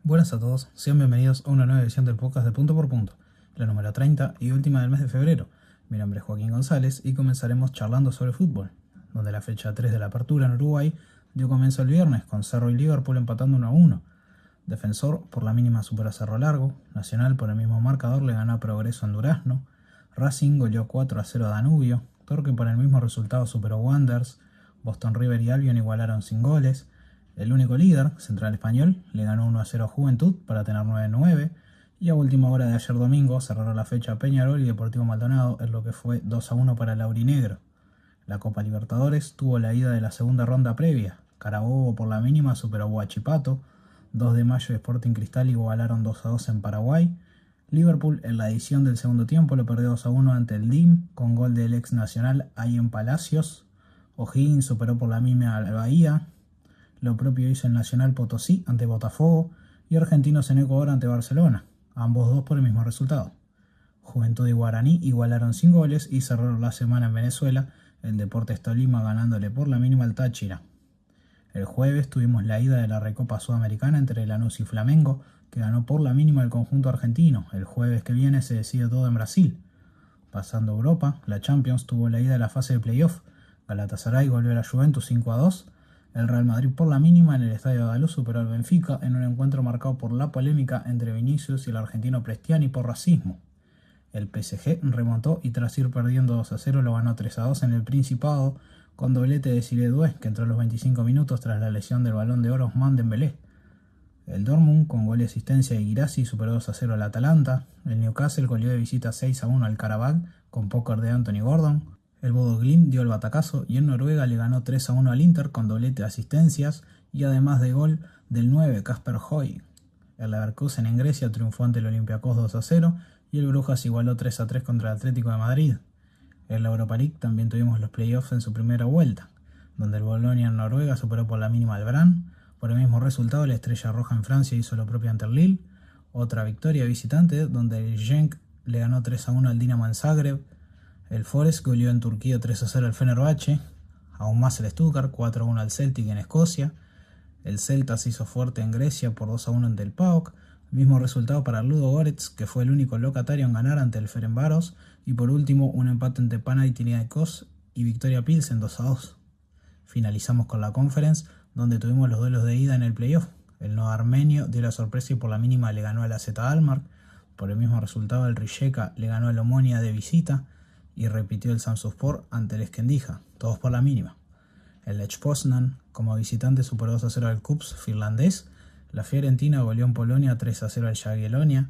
Buenas a todos, sean bienvenidos a una nueva edición del podcast de Punto por Punto, la número 30 y última del mes de febrero. Mi nombre es Joaquín González y comenzaremos charlando sobre fútbol, donde la fecha 3 de la apertura en Uruguay dio comienzo el viernes con Cerro y Liverpool empatando 1-1. Defensor por la mínima superó a Cerro Largo, Nacional por el mismo marcador le ganó a Progreso en Durazno, Racing goleó 4-0 a Danubio, Torque por el mismo resultado superó Wanderers, Boston River y Albion igualaron sin goles. El único líder, Central Español, le ganó 1-0 a Juventud para tener 9-9 y a última hora de ayer domingo cerraron la fecha Peñarol y Deportivo Maldonado en lo que fue 2-1 para el aurinegro. La Copa Libertadores tuvo la ida de la segunda ronda previa. Carabobo por la mínima superó a Huachipato, 2 de Mayo y Sporting Cristal igualaron 2-2 en Paraguay. Liverpool en la edición del segundo tiempo lo perdió 2-1 ante el DIM con gol del ex Nacional Ayen Palacios. O'Higgins superó por la mínima al Bahía. Lo propio hizo el Nacional Potosí ante Botafogo y Argentinos en Ecuador ante Barcelona, ambos dos por el mismo resultado. Juventud y Guaraní igualaron sin goles y cerraron la semana en Venezuela, el Deportes Tolima ganándole por la mínima al Táchira. El jueves tuvimos la ida de la Recopa Sudamericana entre Lanús y Flamengo, que ganó por la mínima el conjunto argentino. El jueves que viene se decide todo en Brasil. Pasando a Europa, la Champions tuvo la ida de la fase de playoff. Galatasaray volvió a la Juventus 5-2. El Real Madrid por la mínima en el Estadio de Daluz superó al Benfica en un encuentro marcado por la polémica entre Vinicius y el argentino Prestiani por racismo. El PSG remontó y tras ir perdiendo 2-0 lo ganó 3-2 en el Principado con doblete de Sile Doué, que entró a los 25 minutos tras la lesión del Balón de Oro Ousmane Dembélé. El Dortmund con gol y asistencia de Guirassy superó 2-0 al Atalanta. El Newcastle goleó de visita 6-1 al Karabakh con póker de Anthony Gordon. El Bodo Glimt dio el batacazo y en Noruega le ganó 3-1 al Inter con doblete de asistencias y además de gol del 9 Kasper Høj. El Leverkusen en Grecia triunfó ante el Olympiacos 2-0 y el Brujas igualó 3-3 contra el Atlético de Madrid. En la Europa League también tuvimos los playoffs en su primera vuelta, donde el Bolonia en Noruega superó por la mínima al Brann. Por el mismo resultado, la Estrella Roja en Francia hizo lo propio ante el Lille. Otra victoria visitante, donde el Genk le ganó 3-1 al Dinamo en Zagreb. El Forest goleó en Turquía 3-0 al Fenerbahce, aún más el Stuttgart 4-1 al Celtic en Escocia. El Celta se hizo fuerte en Grecia por 2-1 ante el PAOK, mismo resultado para el Ludogorets, que fue el único locatario en ganar ante el Ferencváros, y por último un empate entre Panathinaikos y Victoria Pilsen 2-2. Finalizamos con la Conference, donde tuvimos los duelos de ida en el playoff. El Noa Armenio dio la sorpresa y por la mínima le ganó a la AZ Alkmaar. Por el mismo resultado el Rijeka le ganó al Omonia de visita y repitió el Samsunspor ante el Esquendija, todos por la mínima. El Lech Poznan como visitante superó 2-0 al KuPS finlandés. La Fiorentina goleó en Polonia 3-0 al Jagiellonia.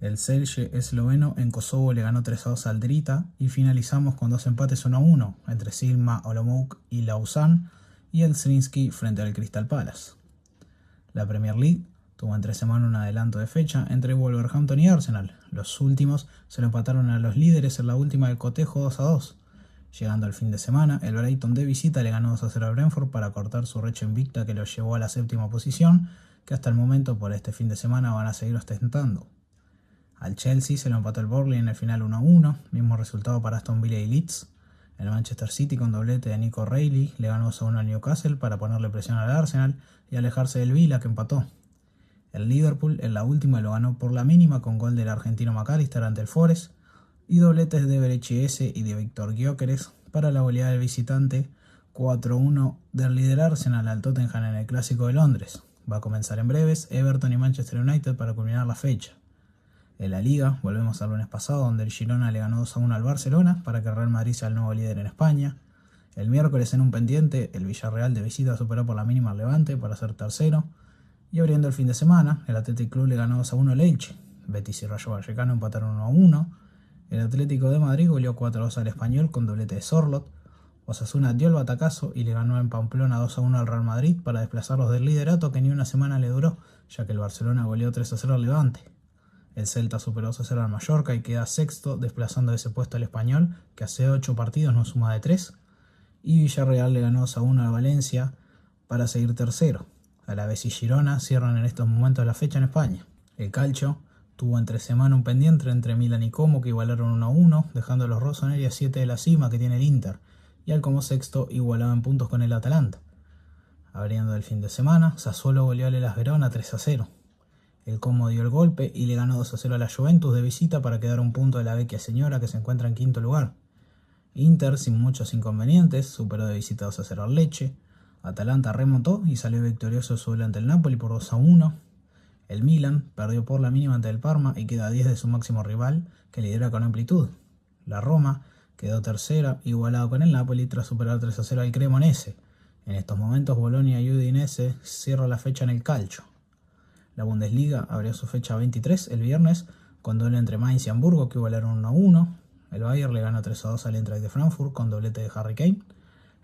El Celje esloveno en Kosovo le ganó 3-2 al Drita y finalizamos con dos empates 1-1 entre Sigma Olomouc y Lausanne y el Zrinjski frente al Crystal Palace. La Premier League tuvo entre semana un adelanto de fecha entre Wolverhampton y Arsenal. Los últimos se lo empataron a los líderes en la última del cotejo 2-2. Llegando al fin de semana, el Brighton de visita le ganó 2-0 al Brentford para cortar su racha invicta que lo llevó a la séptima posición, que hasta el momento por este fin de semana van a seguir ostentando. Al Chelsea se lo empató el Burnley en el final 1-1, mismo resultado para Aston Villa y Leeds. El Manchester City con doblete de Nico Reilly le ganó 2-1 al Newcastle para ponerle presión al Arsenal y alejarse del Villa que empató. El Liverpool en la última lo ganó por la mínima con gol del argentino McAllister ante el Forest y dobletes de Berechiese y de Víctor Gyökeres para la goleada del visitante 4-1 del líder Arsenal al Tottenham en el Clásico de Londres. Va a comenzar en breves Everton y Manchester United para culminar la fecha. En la Liga volvemos al lunes pasado donde el Girona le ganó 2-1 al Barcelona para que el Real Madrid sea el nuevo líder en España. El miércoles en un pendiente el Villarreal de visita superó por la mínima al Levante para ser tercero. Y abriendo el fin de semana, el Athletic Club le ganó 2-1 al Elche. Betis y Rayo Vallecano empataron 1-1. El Atlético de Madrid goleó 4-2 al Español con doblete de Sorloth. Osasuna dio el batacazo y le ganó en Pamplona 2-1 al Real Madrid para desplazarlos del liderato que ni una semana le duró, ya que el Barcelona goleó 3-0 al Levante. El Celta superó 2-0 al Mallorca y queda sexto, desplazando de ese puesto al Español, que hace 8 partidos no suma de 3. Y Villarreal le ganó 2-1 al Valencia para seguir tercero. Alavés y Girona cierran en estos momentos la fecha en España. El Calcio tuvo entre semana un pendiente entre Milan y Como que igualaron 1-1, dejando a los Rossoneri a 7 de la cima que tiene el Inter, y al como sexto igualado en puntos con el Atalanta. Abriendo el fin de semana, Sassuolo goleó al Hellas Verona 3-0. El Como dio el golpe y le ganó 2-0 a la Juventus de visita para quedar a un punto de la Vecchia Señora, que se encuentra en quinto lugar. Inter, sin muchos inconvenientes, superó de visita 2-0 al Lecce. Atalanta remontó y salió victorioso su duelo ante el Napoli por 2-1. El Milan perdió por la mínima ante el Parma y queda a 10 de su máximo rival, que lidera con amplitud. La Roma quedó tercera, igualado con el Napoli tras superar 3-0 al Cremonese. En estos momentos Bolonia y Udinese cierran la fecha en el calcio. La Bundesliga abrió su fecha 23 el viernes con duelo entre Mainz y Hamburgo, que igualaron 1-1. El Bayern le ganó 3-2 al Eintracht de Frankfurt con doblete de Harry Kane.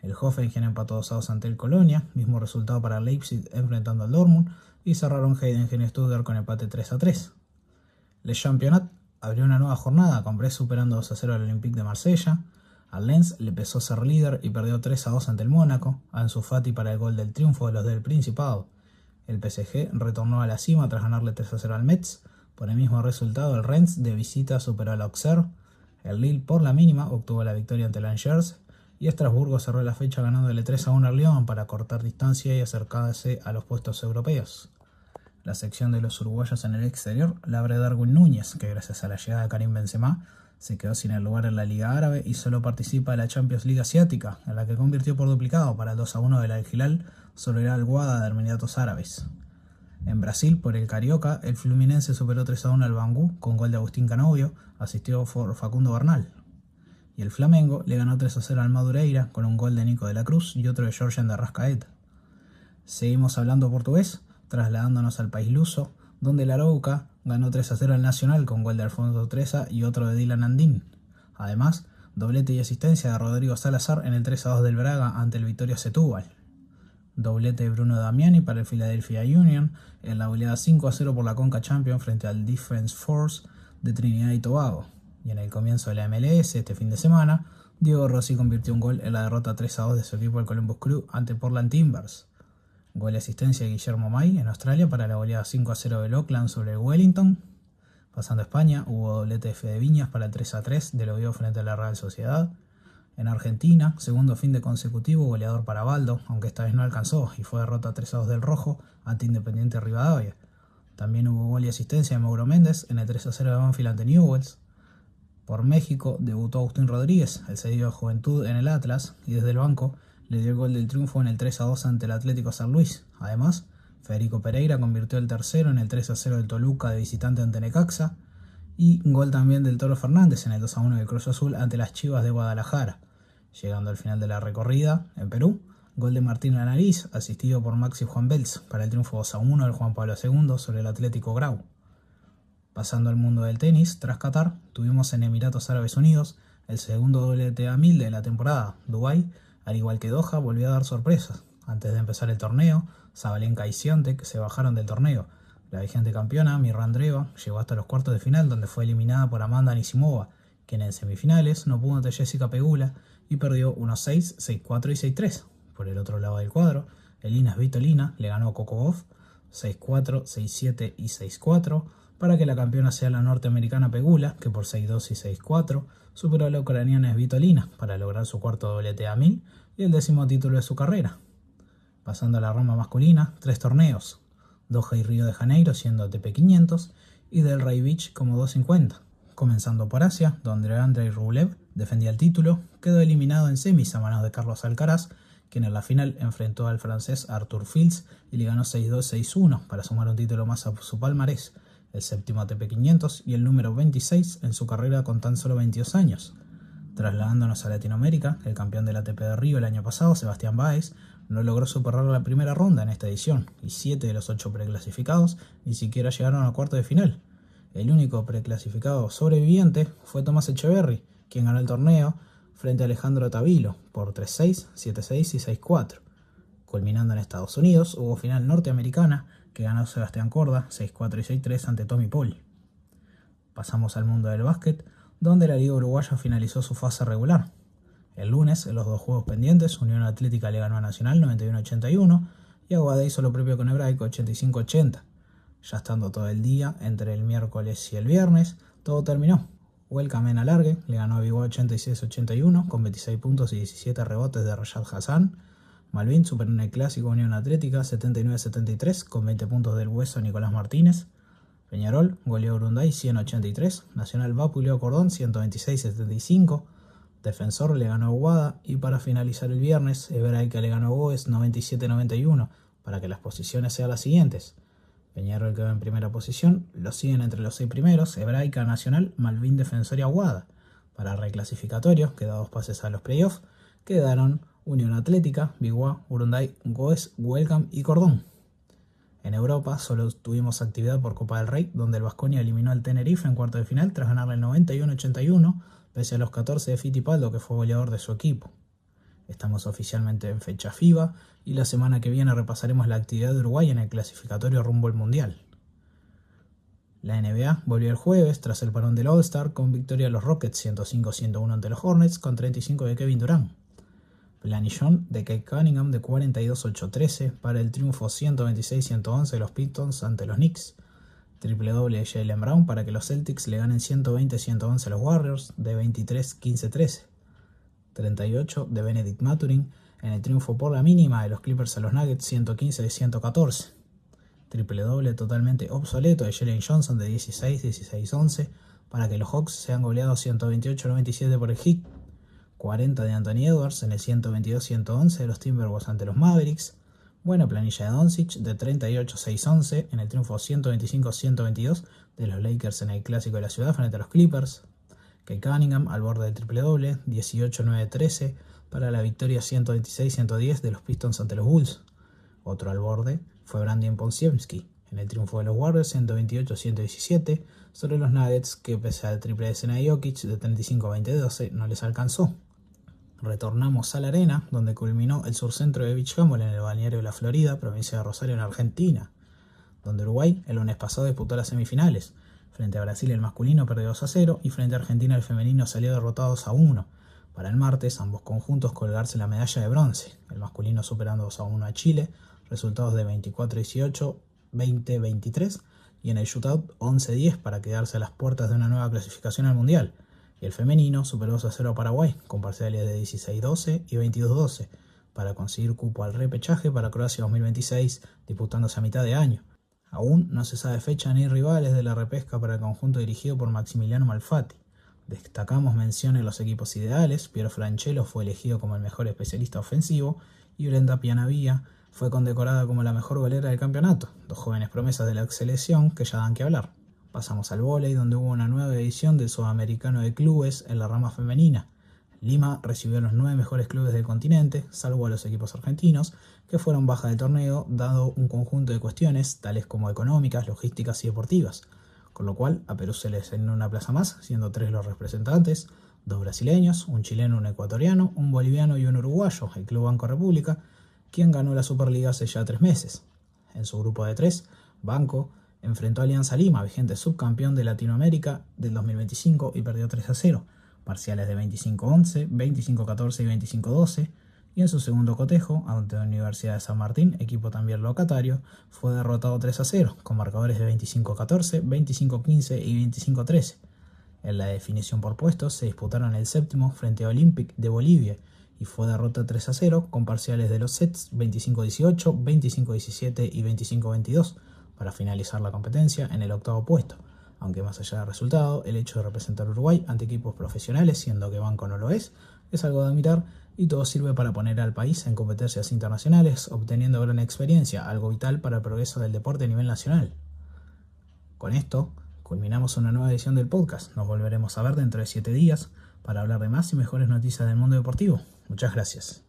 El Hoffenheim empató 2-2 ante el Colonia, mismo resultado para Leipzig enfrentando al Dortmund, y cerraron Heidenheim y Stuttgart con empate 3-3. Le Championnat abrió una nueva jornada con Brest superando 2-0 al Olympique de Marsella. Al Lens le pesó ser líder y perdió 3-2 ante el Mónaco. Ansu Fati para el gol del triunfo de los del Principado. El PSG retornó a la cima tras ganarle 3-0 al Metz. Por el mismo resultado, el Rennes de visita superó al Auxerre. El Lille por la mínima obtuvo la victoria ante el Angers. Y Estrasburgo cerró la fecha ganándole 3-1 al Lyon para cortar distancia y acercarse a los puestos europeos. La sección de los uruguayos en el exterior la abre Darwin Núñez, que gracias a la llegada de Karim Benzema se quedó sin el lugar en la Liga Árabe y solo participa de la Champions League Asiática, en la que convirtió por duplicado para el 2-1 del Al Hilal sobre el Al Wahda de Emiratos Árabes. En Brasil, por el Carioca, el Fluminense superó 3-1 al Bangu con gol de Agustín Canovio, asistido por Facundo Bernal. Y el Flamengo le ganó 3-0 al Madureira con un gol de Nico de la Cruz y otro de Georgian de Arrascaeta. Seguimos hablando portugués, trasladándonos al país luso, donde el Arauca ganó 3-0 al Nacional con gol de Alfonso Treza y otro de Dylan Andín. Además, doblete y asistencia de Rodrigo Salazar en el 3-2 del Braga ante el Vitória Setúbal. Doblete de Bruno Damiani para el Philadelphia Union en la goleada 5-0 por la Conca Champions frente al Defence Force de Trinidad y Tobago. Y en el comienzo de la MLS este fin de semana, Diego Rossi convirtió un gol en la derrota 3-2 de su equipo el Columbus Crew ante Portland Timbers. Gol y asistencia de Guillermo May en Australia para la goleada 5-0 del Auckland sobre el Wellington. Pasando a España, hubo doblete de Fede Viñas para el 3-3 del Oviedo frente a la Real Sociedad. En Argentina, segundo fin de consecutivo, goleador para Baldo, aunque esta vez no alcanzó y fue derrota 3-2 del Rojo ante Independiente Rivadavia. También hubo gol y asistencia de Mauro Méndez en el 3-0 de Banfield ante Newell's. Por México debutó Agustín Rodríguez, el cedido de Juventud en el Atlas, y desde el banco le dio el gol del triunfo en el 3-2 ante el Atlético San Luis. Además, Federico Pereira convirtió el tercero en el 3-0 del Toluca de visitante ante Necaxa, y gol también del Toro Fernández en el 2-1 del Cruz Azul ante las Chivas de Guadalajara. Llegando al final de la recorrida, en Perú, gol de Martín Lanariz, asistido por Maxi Juan Belz para el triunfo 2-1 del Juan Pablo II sobre el Atlético Grau. Pasando al mundo del tenis, tras Qatar, tuvimos en Emiratos Árabes Unidos el segundo WTA 1000 de la temporada. Dubái, al igual que Doha, volvió a dar sorpresas. Antes de empezar el torneo, Sabalenka y Swiatek se bajaron del torneo. La vigente campeona, Mirra Andreeva, llegó hasta los cuartos de final, donde fue eliminada por Amanda Anisimova, quien en semifinales no pudo ante Jessica Pegula y perdió 1-6, 6-4 y 6-3. Por el otro lado del cuadro, Elina Svitolina le ganó a Coco Gauff 6-4, 6-7 y 6-4, para que la campeona sea la norteamericana Pegula, que por 6-2 y 6-4 superó a la ucraniana Svitolina para lograr su cuarto WTA 1000 y el 10º título de su carrera. Pasando a la rama masculina, 3 torneos, Doha y Río de Janeiro siendo ATP 500 y Delray Beach como 250. Comenzando por Asia, donde Andrei Rublev defendía el título, quedó eliminado en semis a manos de Carlos Alcaraz, quien en la final enfrentó al francés Arthur Fils y le ganó 6-2, 6-1 para sumar un título más a su palmarés, el séptimo ATP 500 y el número 26 en su carrera con tan solo 22 años. Trasladándonos a Latinoamérica, el campeón del ATP de Río el año pasado, Sebastián Báez, no logró superar la primera ronda en esta edición, y 7 de los 8 preclasificados ni siquiera llegaron a cuarto de final. El único preclasificado sobreviviente fue Tomás Echeverry, quien ganó el torneo frente a Alejandro Tavilo por 3-6, 7-6 y 6-4. Culminando en Estados Unidos, hubo final norteamericana que ganó Sebastián Corda 6-4 y 6-3 ante Tommy Paul. Pasamos al mundo del básquet, donde la Liga Uruguaya finalizó su fase regular. El lunes, en los 2 juegos pendientes, Unión Atlética le ganó a Nacional 91-81 y Aguada hizo lo propio con Hebraico 85-80. Ya estando todo el día, entre el miércoles y el viernes, todo terminó. Huelca Mena Largue le ganó a Vigo 86-81 con 26 puntos y 17 rebotes de Rashad Hassan. Malvin superó en el clásico Unión Atlética 79-73 con 20 puntos del hueso Nicolás Martínez. Peñarol goleó a Urunday 100-83, Nacional vapuleó a Cordón 126-75, Defensor le ganó a Aguada y para finalizar el viernes, Hebraica le ganó a Goes 97-91 para que las posiciones sean las siguientes. Peñarol quedó en primera posición, lo siguen entre los 6 primeros, Hebraica, Nacional, Malvin, Defensor y Aguada. Para reclasificatorio, que da 2 pases a los playoffs, quedaron Unión Atlética, Biguá, Urunday, Goes, Welcome y Cordón. En Europa solo tuvimos actividad por Copa del Rey, donde el Baskonia eliminó al Tenerife en cuarto de final tras ganarle el 91-81, pese a los 14 de Fittipaldo, que fue goleador de su equipo. Estamos oficialmente en fecha FIBA y la semana que viene repasaremos la actividad de Uruguay en el clasificatorio rumbo al Mundial. La NBA volvió el jueves tras el parón del All-Star con victoria de los Rockets 105-101 ante los Hornets con 35 de Kevin Durant. Planillón de Cade Cunningham de 42-8-13 para el triunfo 126-111 de los Pistons ante los Knicks. Triple doble de Jaylen Brown para que los Celtics le ganen 120-111 a los Warriors de 23-15-13. 38 de Benedict Mathurin en el triunfo por la mínima de los Clippers a los Nuggets 115-114. Triple doble totalmente obsoleto de Jalen Johnson de 16-16-11 para que los Hawks sean goleados 128-97 por el Heat. 40 de Anthony Edwards en el 122-111 de los Timberwolves ante los Mavericks. Buena planilla de Doncic de 38-6-11 en el triunfo 125-122 de los Lakers en el Clásico de la Ciudad frente a los Clippers. Cade Cunningham al borde del triple doble, 18-9-13 para la victoria 126-110 de los Pistons ante los Bulls. Otro al borde fue Brandon Podziemski en el triunfo de los Warriors 128-117 sobre los Nuggets, que pese al triple de Sena Jokic de 35-20-12 no les alcanzó. Retornamos a la arena, donde culminó el surcentro de Beach Humboldt en el balneario de la Florida, provincia de Rosario, en Argentina, donde Uruguay el lunes pasado disputó las semifinales. Frente a Brasil el masculino perdió 2-0 y frente a Argentina el femenino salió derrotado 2-1. Para el martes ambos conjuntos colgarse la medalla de bronce, el masculino superando 2-1 a Chile, resultados de 24-18, 20-23 y en el shootout 11-10 para quedarse a las puertas de una nueva clasificación al Mundial. Y el femenino superó 2-0 a Paraguay, con parciales de 16-12 y 22-12, para conseguir cupo al repechaje para Croacia 2026, disputándose a mitad de año. Aún no se sabe fecha ni rivales de la repesca para el conjunto dirigido por Maximiliano Malfatti. Destacamos mención en los equipos ideales. Piero Francello fue elegido como el mejor especialista ofensivo y Brenda Pianavia fue condecorada como la mejor golera del campeonato, 2 jóvenes promesas de la selección que ya dan que hablar. Pasamos al vóley, donde hubo una nueva edición del Sudamericano de Clubes en la rama femenina. Lima recibió a los 9 mejores clubes del continente, salvo a los equipos argentinos, que fueron baja del torneo, dado un conjunto de cuestiones, tales como económicas, logísticas y deportivas. Con lo cual, a Perú se le asignó una plaza más, siendo 3 los representantes, 2 brasileños, un chileno, un ecuatoriano, un boliviano y un uruguayo, el Club Banco República, quien ganó la Superliga hace ya 3 meses. En su grupo de 3, Banco enfrentó a Alianza Lima, vigente subcampeón de Latinoamérica del 2025, y perdió 3-0, parciales de 25-11, 25-14 y 25-12, y en su segundo cotejo, ante la Universidad de San Martín, equipo también locatario, fue derrotado 3-0, con marcadores de 25-14, 25-15 y 25-13. En la definición por puestos se disputaron el séptimo frente a Olympic de Bolivia, y fue derrota 3-0 con parciales de los sets 25-18, 25-17 y 25-22 para finalizar la competencia en el octavo puesto, aunque más allá del resultado, el hecho de representar a Uruguay ante equipos profesionales, siendo que Banco no lo es algo de admirar y todo sirve para poner al país en competencias internacionales, obteniendo gran experiencia, algo vital para el progreso del deporte a nivel nacional. Con esto, culminamos una nueva edición del podcast. Nos volveremos a ver dentro de 7 días para hablar de más y mejores noticias del mundo deportivo. Muchas gracias.